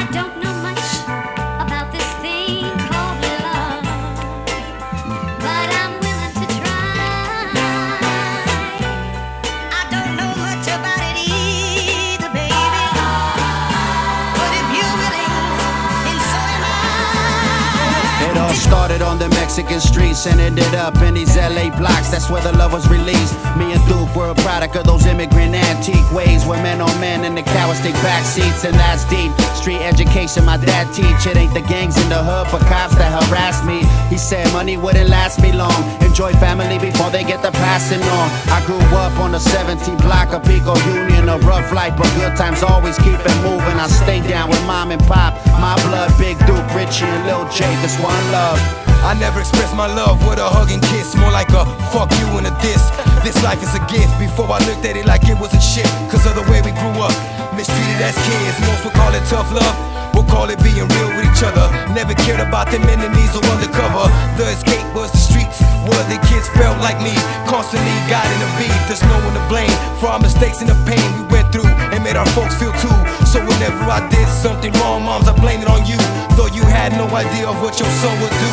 I don't know much about this thing called love, but I'm willing to try. I don't know much about it either, baby, but if you're willing, then so am I. It all started on the Mexican streets and ended up in these LA blocks. That's where the love was released. Me and Duke were a product of those immigrant antique ways, where men on men and the cowards take back seats, and that's deep. Street education my dad teach. It ain't the gangs in the hood but cops that harass me. He said money wouldn't last me long. Enjoy family before they get the passing on. I grew up on the 17th block of Pico-Union. A rough life but good times always keep it moving. I stay down with mom and pop. My blood, Big Duke, Richie and Lil J. This one love. I never expressed my love with a hug and kiss, more like a fuck you and a diss. This life is a gift. Before I looked at it like it was a shit, cause of the way we grew up, mistreated as kids. Most would call it tough love, we'll call it being real with each other. Never cared about them enemies or undercover. The escape was the streets, where the kids felt like me, constantly guiding the beat. There's no one to blame for our mistakes and the pain we went through, and made our folks feel too. So whenever I did something wrong, moms, I blame it on you, though you had no idea of what your son would do.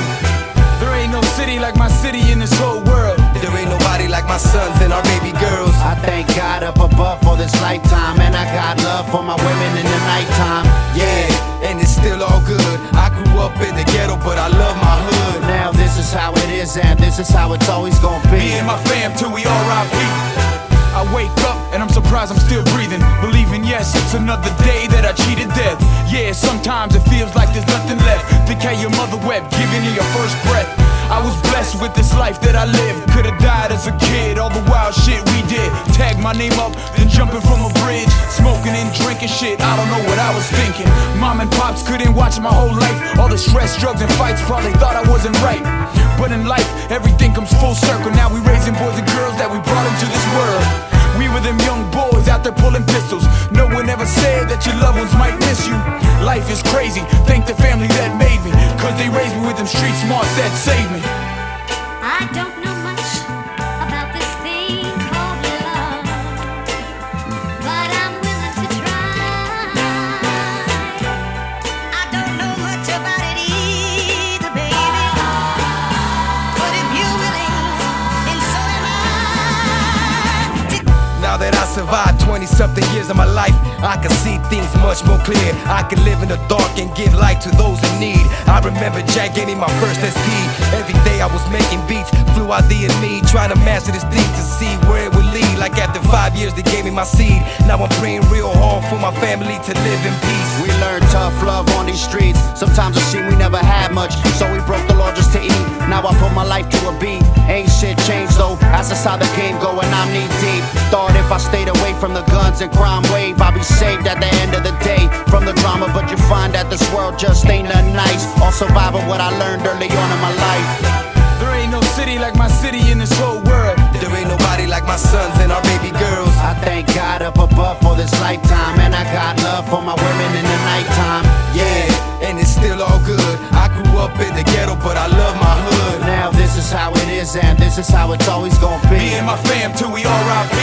There ain't no city like my city in this whole world. There ain't nobody like my sons and our baby girls. I thank God up above for this lifetime, and I got love for my women in the nighttime. Yeah, and it's still all good. I grew up in the ghetto, but I love my hood. Now this is how it is, and this is how it's always gonna be. Me and my fam till we R.I.P. I wake up and I'm surprised I'm still breathing, believing yes, it's another day that I cheated death. Yeah, sometimes it feels like there's nothing left. Think how your mother wept, giving you your first breath. I was blessed with this life that I lived. Could've died as a kid, all the wild shit we did. Tag my name up, then jumping from a bridge, smoking and drinking shit, I don't know what I was thinking. Mom and pops couldn't watch my whole life. All the stress, drugs and fights probably thought I wasn't right. But in life, everything comes full circle. Now we raising boys and girls that we brought into this world. We were them young boys out there pulling pistols. No one ever said that your loved ones might miss you. Life is crazy, thank the family that made me, cause they raised me with them street smarts that saved me. I don't know much about this thing called love, but I'm willing to try. I don't know much about it either, baby, but if you're willing, then so am I. Now that I survived 20-something years of my life, I can see things much more clear. I can live in the dark and give light to those in need. I remember Jack gave me my first SP. Every day I was making beats, flew out the and me, trying to master this thing to see where it would lead. Like after 5 years they gave me my seed. Now I'm praying real hard for my family to live in peace. We learned tough love on these streets. Sometimes it seemed we never had much, so we broke the law just to eat. Now I put my life to a beat. Ain't shit changed though, that's just how the game go, and I'm knee deep. Thought if I stayed away from the guns and crime wave, I'd be saved at the end of the day from the drama. But you find that this world just ain't nothing nice. All survival what I learned early on in my life. There ain't no city like my city in this whole world. There ain't nobody like my sons and our baby girls. I thank God up above for this lifetime, and I got love for my women in the nighttime. Yeah, and it's still all good. I grew up in the ghetto, but I love my hood. Now this is how it is, and this is how it's always gonna be. Me and my fam till we R.I.P.